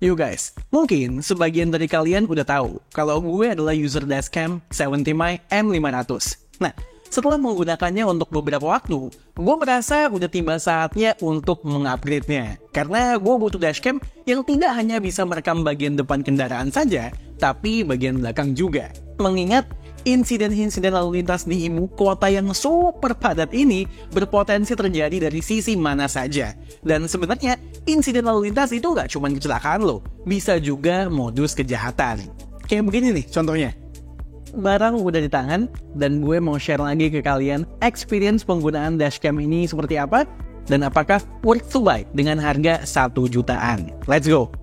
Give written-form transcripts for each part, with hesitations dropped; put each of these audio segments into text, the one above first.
Yo guys, mungkin sebagian dari kalian udah tahu kalau gue adalah user dashcam 70mi M500. Nah, setelah menggunakannya untuk beberapa waktu, gue merasa udah tiba saatnya untuk mengupgrade-nya. Karena gue butuh dashcam yang tidak hanya bisa merekam bagian depan kendaraan saja, tapi bagian belakang juga. Mengingat insiden-insiden lalu lintas di ibu kota yang super padat ini berpotensi terjadi dari sisi mana saja. Dan sebenarnya, insiden lalu lintas itu nggak cuma kecelakaan loh, bisa juga modus kejahatan. Kayak begini nih contohnya. Barang udah di tangan, dan gue mau share lagi ke kalian experience penggunaan dashcam ini seperti apa, dan apakah worth to buy dengan harga 1 jutaan. Let's go!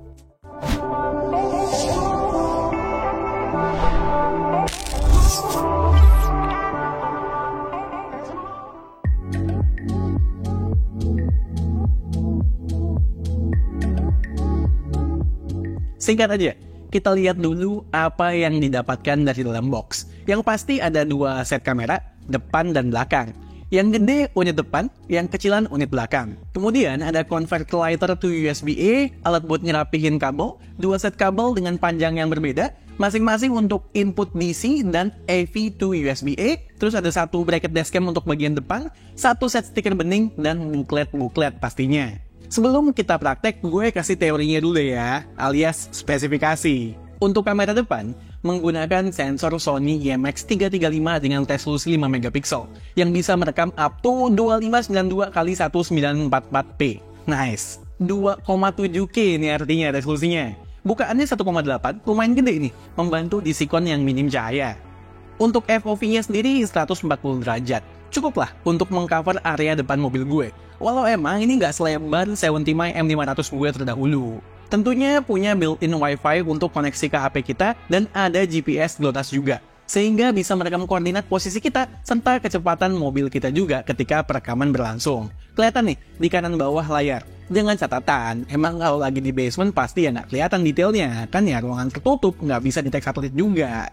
Singkat aja, kita lihat dulu apa yang didapatkan dari dalam box. Yang pasti ada 2 set kamera, depan dan belakang. Yang gede unit depan, yang kecilan unit belakang. Kemudian ada converter lighter to USB-A, alat buat ngerapihin kabel, 2 set kabel dengan panjang yang berbeda, masing-masing untuk input DC dan AV to USB-A. Terus ada 1 bracket dashcam untuk bagian depan, 1 set stiker bening, dan buklet-buklet pastinya. Sebelum kita praktek, gue kasih teorinya dulu ya, alias spesifikasi. Untuk kamera depan, menggunakan sensor Sony IMX335 dengan resolusi 5MP, yang bisa merekam up to 2592x1944p. Nice! 2,7K ini artinya resolusinya. Bukaannya 1,8, lumayan gede nih, membantu di sikon yang minim cahaya. Untuk FOV-nya sendiri 140 derajat. Cukuplah untuk mengcover area depan mobil gue. Walau emang ini nggak selebar 70mi M500 gue terdahulu. Tentunya punya built-in Wi-Fi untuk koneksi ke HP kita dan ada GPS GLONASS juga. Sehingga bisa merekam koordinat posisi kita serta kecepatan mobil kita juga ketika perekaman berlangsung. Kelihatan nih di kanan bawah layar. Dengan catatan, emang kalau lagi di basement pasti ya nggak kelihatan detailnya. Kan ya ruangan tertutup, nggak bisa detek satelit juga.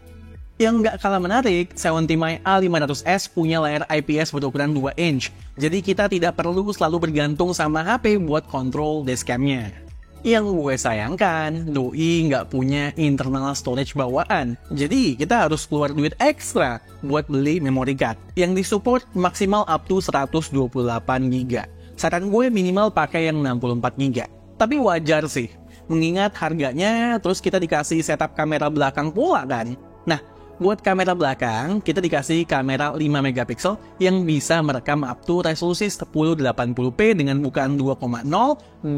Yang nggak kalah menarik, 70mi A500S punya layar IPS berukuran 2 inch. Jadi kita tidak perlu selalu bergantung sama HP buat kontrol dashcamnya. Yang gue sayangkan, doi nggak punya internal storage bawaan. Jadi kita harus keluar duit ekstra buat beli memory card. Yang disupport maksimal up to 128GB. Saran gue minimal pakai yang 64GB. Tapi wajar sih, mengingat harganya, terus kita dikasih setup kamera belakang pula kan. Nah, buat kamera belakang, kita dikasih kamera 5MP yang bisa merekam up to resolusi 1080p dengan bukaan 2,0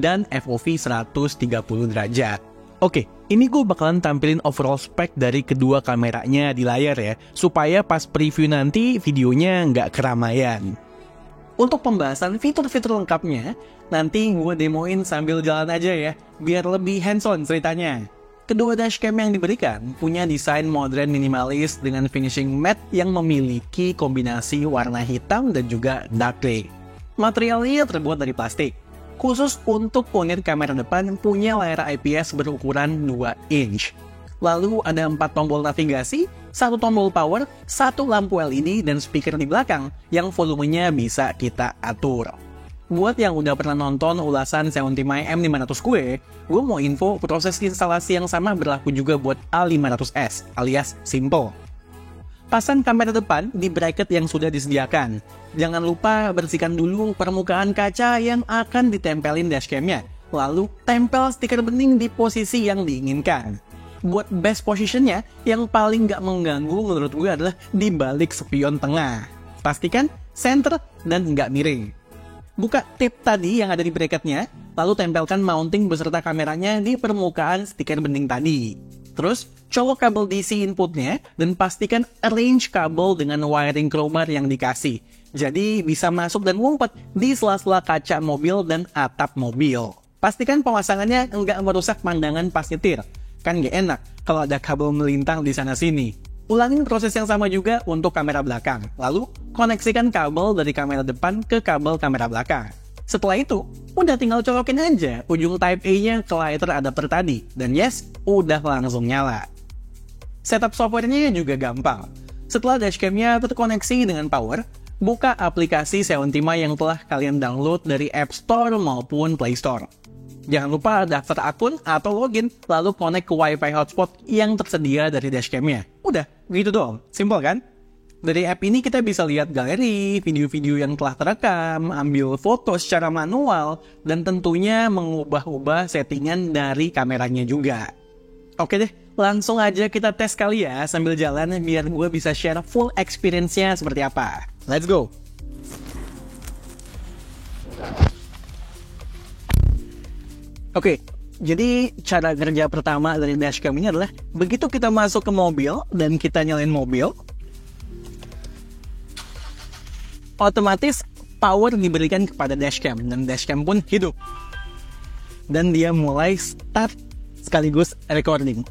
dan FOV 130 derajat. Oke, ini gue bakalan tampilin overall spek dari kedua kameranya di layar ya, supaya pas preview nanti videonya nggak keramaian. Untuk pembahasan fitur-fitur lengkapnya, nanti gue demoin sambil jalan aja ya, biar lebih hands-on ceritanya. Kedua dashcam yang diberikan punya desain modern minimalis dengan finishing matte yang memiliki kombinasi warna hitam dan juga dark grey. Materialnya terbuat dari plastik. Khusus untuk unit kamera depan punya layar IPS berukuran 2 inch. Lalu ada 4 tombol navigasi, 1 tombol power, 1 lampu LED dan speaker di belakang yang volumenya bisa kita atur. Buat yang udah pernah nonton ulasan 70mi M500 gue mau info proses instalasi yang sama berlaku juga buat A500S alias simple. Pasang kamera depan di bracket yang sudah disediakan. Jangan lupa bersihkan dulu permukaan kaca yang akan ditempelin dashcamnya. Lalu tempel stiker bening di posisi yang diinginkan. Buat best positionnya, yang paling gak mengganggu menurut gue adalah di balik spion tengah. Pastikan center dan nggak miring. Buka tip tadi yang ada di bracketnya, lalu tempelkan mounting beserta kameranya di permukaan stiker bening tadi. Terus, colok kabel DC inputnya dan pastikan arrange kabel dengan wiring crowbar yang dikasih. Jadi bisa masuk dan ngumpet di sela-sela kaca mobil dan atap mobil. Pastikan pemasangannya nggak merusak pandangan pas nyetir. Kan nggak enak kalau ada kabel melintang di sana-sini. Ulangin proses yang sama juga untuk kamera belakang. Lalu, koneksikan kabel dari kamera depan ke kabel kamera belakang. Setelah itu, udah tinggal colokin aja ujung Type A-nya ke lighter adapter tadi. Dan yes, udah langsung nyala. Setup softwarenya juga gampang. Setelah dashcamnya terkoneksi dengan power, buka aplikasi 70mi yang telah kalian download dari App Store maupun Play Store. Jangan lupa daftar akun atau login, lalu connect ke Wi-Fi hotspot yang tersedia dari dashcam-nya. Udah, gitu doang. Simple kan? Dari app ini kita bisa lihat galeri, video-video yang telah terekam, ambil foto secara manual, dan tentunya mengubah-ubah settingan dari kameranya juga. Oke deh, langsung aja kita tes kali ya sambil jalan biar gue bisa share full experience-nya seperti apa. Let's go! Oke, jadi cara kerja pertama dari dashcam ini adalah begitu kita masuk ke mobil dan kita nyalain mobil, otomatis power diberikan kepada dashcam dan dashcam pun hidup. Dan dia mulai start sekaligus recording.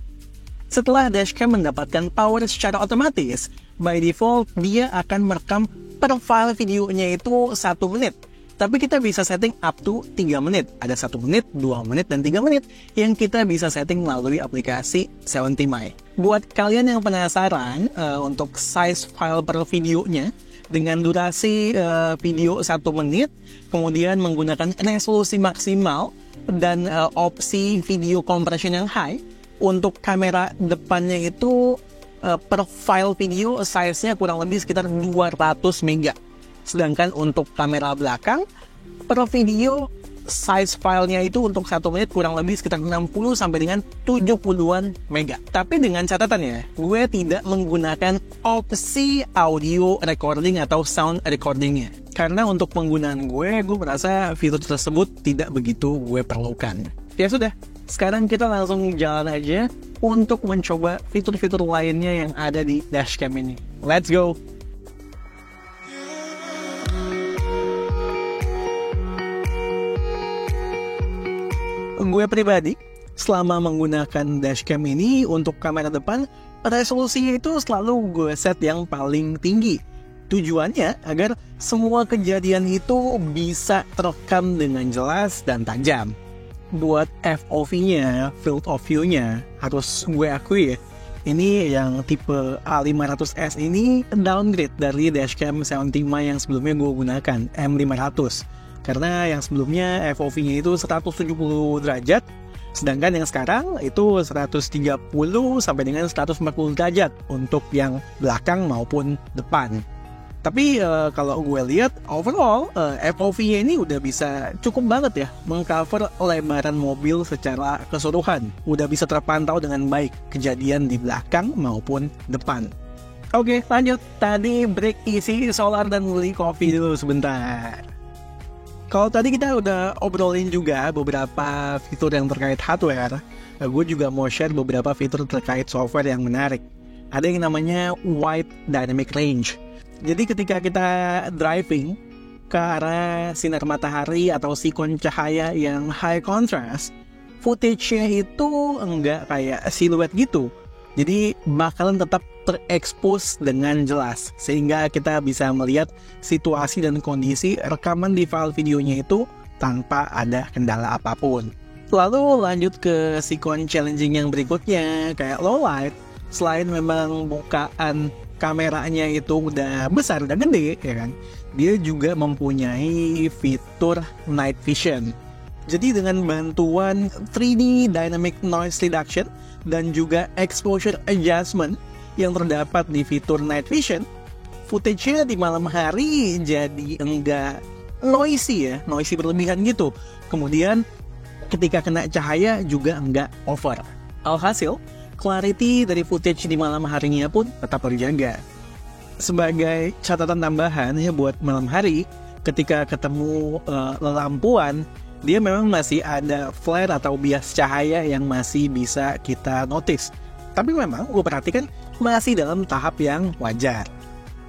Setelah dashcam mendapatkan power secara otomatis, by default dia akan merekam per file videonya itu 1 menit. Tapi kita bisa setting up to 3 menit. Ada 1 menit, 2 menit, dan 3 menit yang kita bisa setting melalui aplikasi 70my. Buat kalian yang penasaran untuk size file per videonya, dengan durasi video 1 menit, kemudian menggunakan resolusi maksimal, dan opsi video compression yang high, untuk kamera depannya itu per file video size-nya kurang lebih sekitar 200 mega. Sedangkan untuk kamera belakang, per video size filenya itu untuk 1 menit kurang lebih sekitar 60 sampai dengan 70-an mega. Tapi dengan catatannya, gue tidak menggunakan opsi audio recording atau sound recordingnya. Karena untuk penggunaan gue merasa fitur tersebut tidak begitu gue perlukan. Ya sudah, sekarang kita langsung jalan aja untuk mencoba fitur-fitur lainnya yang ada di dashcam ini. Let's go! Gue pribadi, selama menggunakan dashcam ini untuk kamera depan, resolusinya itu selalu gue set yang paling tinggi. Tujuannya agar semua kejadian itu bisa terekam dengan jelas dan tajam. Buat FOV-nya, field of view-nya, harus gue akui ya, ini yang tipe A500S ini downgrade dari dashcam 70my yang sebelumnya gue gunakan, M500. Karena yang sebelumnya FOV-nya itu 170 derajat, sedangkan yang sekarang itu 130 sampai dengan 140 derajat untuk yang belakang maupun depan. Tapi kalau gue lihat overall FOV-nya ini udah bisa cukup banget ya mengcover lebaran mobil secara keseluruhan. Udah bisa terpantau dengan baik kejadian di belakang maupun depan. Oke, lanjut. Tadi break isi solar dan beli kopi dulu sebentar. Kalau tadi kita udah obrolin juga beberapa fitur yang terkait hardware, gue juga mau share beberapa fitur terkait software yang menarik. Ada yang namanya Wide Dynamic Range. Jadi ketika kita driving ke arah sinar matahari atau sikon cahaya yang high contrast, footage-nya itu enggak kayak siluet gitu. Jadi bakalan tetap terekspos dengan jelas, sehingga kita bisa melihat situasi dan kondisi rekaman di file videonya itu tanpa ada kendala apapun. Lalu lanjut ke sikon challenging yang berikutnya, kayak low light. Selain memang bukaan kameranya itu udah besar, udah gede, ya kan, dia juga mempunyai fitur night vision. Jadi dengan bantuan 3D Dynamic Noise Reduction dan juga Exposure Adjustment yang terdapat di fitur Night Vision, footage-nya di malam hari jadi enggak noisy berlebihan gitu. Kemudian ketika kena cahaya juga enggak over. Alhasil, clarity dari footage di malam harinya pun tetap terjaga. Sebagai catatan tambahan ya buat malam hari, ketika ketemu lelampuan, dia memang masih ada flare atau bias cahaya yang masih bisa kita notice. Tapi memang gue perhatikan masih dalam tahap yang wajar.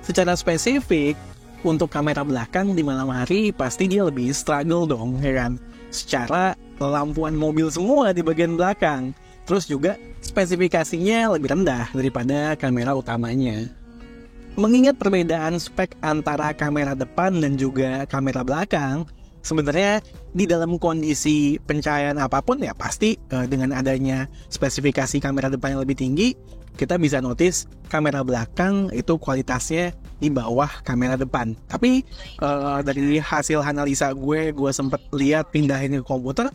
Secara spesifik, untuk kamera belakang di malam hari pasti dia lebih struggle dong, ya kan? Secara lampuan mobil semua di bagian belakang. Terus juga spesifikasinya lebih rendah daripada kamera utamanya. Mengingat perbedaan spek antara kamera depan dan juga kamera belakang, sebenarnya di dalam kondisi pencahayaan apapun ya pasti dengan adanya spesifikasi kamera depan yang lebih tinggi, kita bisa notice kamera belakang itu kualitasnya di bawah kamera depan. Tapi dari hasil analisa gue sempat lihat pindahin ke komputer,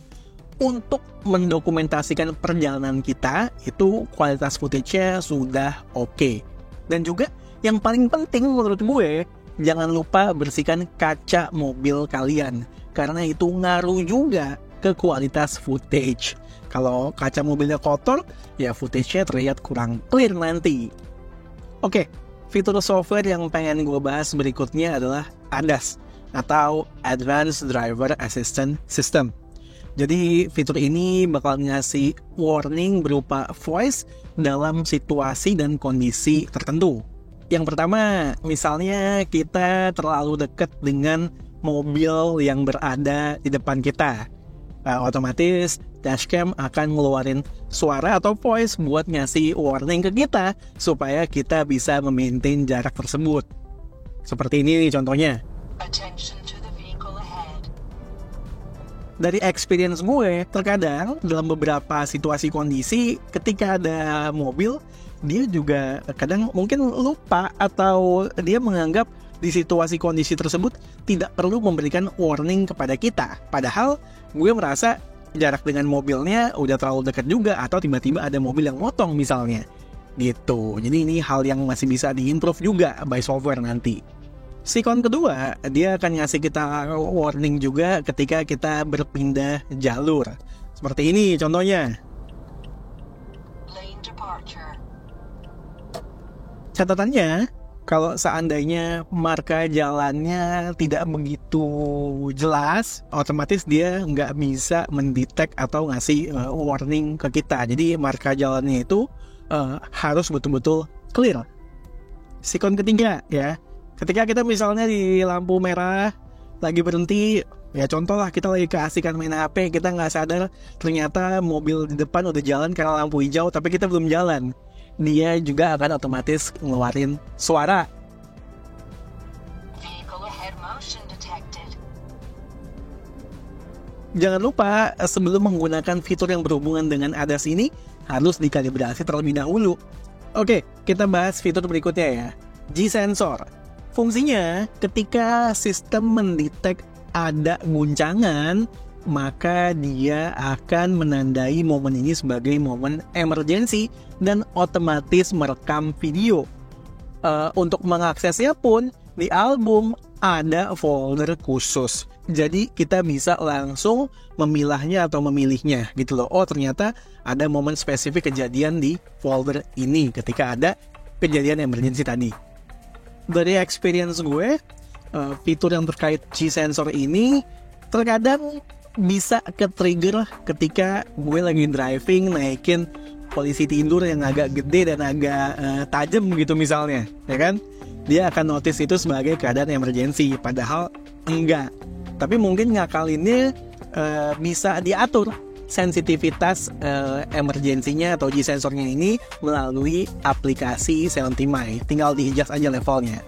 untuk mendokumentasikan perjalanan kita, itu kualitas footage-nya sudah oke. Dan juga yang paling penting menurut gue, jangan lupa bersihkan kaca mobil kalian, karena itu ngaruh juga ke kualitas footage. Kalau kaca mobilnya kotor, ya footage-nya terlihat kurang clear nanti. Oke, fitur software yang pengen gue bahas berikutnya adalah ADAS, atau Advanced Driver Assistance System. Jadi fitur ini bakal ngasih warning berupa voice dalam situasi dan kondisi tertentu. Yang pertama, misalnya kita terlalu dekat dengan mobil yang berada di depan kita. Otomatis dashcam akan ngeluarin suara atau voice buat ngasih warning ke kita supaya kita bisa memaintain jarak tersebut. Seperti ini nih contohnya. Dari experience gue, terkadang dalam beberapa situasi kondisi ketika ada mobil, dia juga kadang mungkin lupa atau dia menganggap di situasi kondisi tersebut tidak perlu memberikan warning kepada kita. Padahal gue merasa jarak dengan mobilnya udah terlalu dekat juga, atau tiba-tiba ada mobil yang motong misalnya. Gitu. Jadi ini hal yang masih bisa diimprove juga by software nanti. Sikon kedua, dia akan ngasih kita warning juga ketika kita berpindah jalur. Seperti ini contohnya. Catatannya, kalau seandainya marka jalannya tidak begitu jelas, otomatis dia nggak bisa mendetek atau ngasih warning ke kita. Jadi marka jalannya itu harus betul-betul clear. Sikon ketiga ya, ketika kita misalnya di lampu merah lagi berhenti, ya contoh lah kita lagi keasikan main HP, kita nggak sadar ternyata mobil di depan udah jalan karena lampu hijau, tapi kita belum jalan. Dia juga akan otomatis ngeluarin suara. Jangan lupa sebelum menggunakan fitur yang berhubungan dengan ADAS ini harus dikalibrasi terlebih dahulu. Oke, kita bahas fitur berikutnya ya. G-Sensor. Fungsinya, ketika sistem mendetek ada guncangan, maka dia akan menandai momen ini sebagai momen emergency dan otomatis merekam video. Untuk mengaksesnya pun, di album ada folder khusus. Jadi kita bisa langsung memilahnya atau memilihnya gitu loh. Oh ternyata ada momen spesifik kejadian di folder ini ketika ada kejadian emergency tadi. Dari experience gue, fitur yang terkait G-Sensor ini terkadang bisa ke-trigger ketika gue lagi driving naikin polisi tidur yang agak gede dan agak tajam gitu misalnya, ya kan? Dia akan notice itu sebagai keadaan emergency, padahal enggak. Tapi mungkin ngakalinnya bisa diatur sensitivitas emergensinya atau G-Sensornya ini melalui aplikasi Seontimai. Tinggal di-adjust aja levelnya.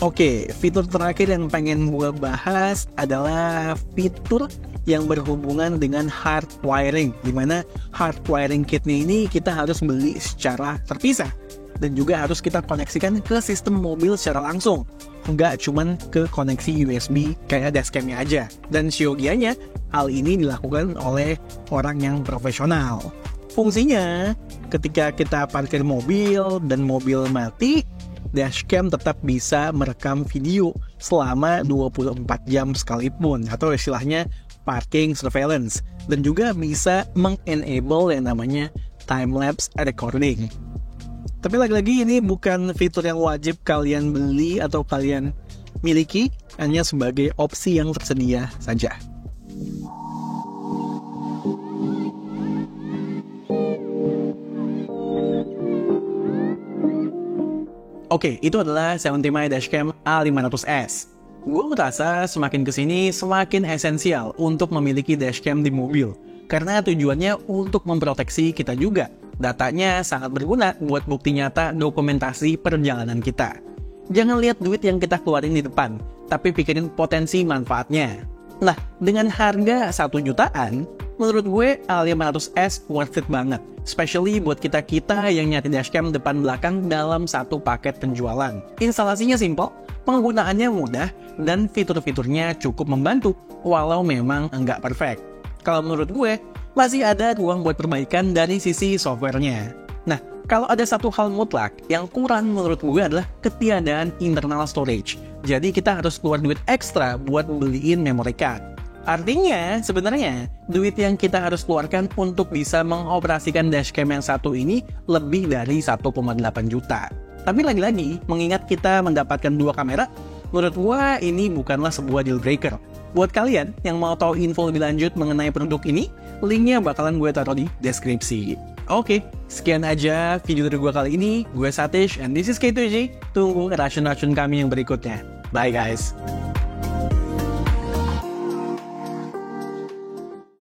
Oke, fitur terakhir yang pengen gue bahas adalah fitur yang berhubungan dengan hardwiring, dimana hardwiring kitnya ini kita harus beli secara terpisah dan juga harus kita koneksikan ke sistem mobil secara langsung, nggak cuman ke koneksi USB kayak dashcamnya aja. Dan siogianya hal ini dilakukan oleh orang yang profesional. Fungsinya, ketika kita parkir mobil dan mobil mati, dashcam tetap bisa merekam video selama 24 jam sekalipun, atau istilahnya parking surveillance, dan juga bisa meng-enable yang namanya time-lapse recording. Tapi lagi-lagi ini bukan fitur yang wajib kalian beli atau kalian miliki, hanya sebagai opsi yang tersedia saja. Oke, itu adalah Seontimai Dashcam A500S. Gue merasa semakin kesini semakin esensial untuk memiliki dashcam di mobil, karena tujuannya untuk memproteksi kita juga. Datanya sangat berguna buat bukti nyata dokumentasi perjalanan kita. Jangan lihat duit yang kita keluarin di depan, tapi pikirin potensi manfaatnya. Nah, dengan harga 1 jutaan, menurut gue A500S worth it banget. Especially buat kita-kita yang nyari dashcam depan belakang dalam satu paket penjualan. Instalasinya simple, penggunaannya mudah, dan fitur-fiturnya cukup membantu, walau memang nggak perfect. Kalau menurut gue, masih ada ruang buat perbaikan dari sisi softwarenya. Nah, kalau ada satu hal mutlak yang kurang menurut gue adalah ketiadaan internal storage. Jadi kita harus keluar duit ekstra buat beliin memory card. Artinya, sebenarnya, duit yang kita harus keluarkan untuk bisa mengoperasikan dashcam yang satu ini lebih dari 1,8 juta. Tapi lagi-lagi, mengingat kita mendapatkan dua kamera, menurut gua ini bukanlah sebuah deal breaker. Buat kalian yang mau tahu info lebih lanjut mengenai produk ini, linknya bakalan gue taruh di deskripsi. Oke, sekian aja video dari gua kali ini. Gue Satish, and this is K2J. Tunggu racun-racun kami yang berikutnya. Bye guys!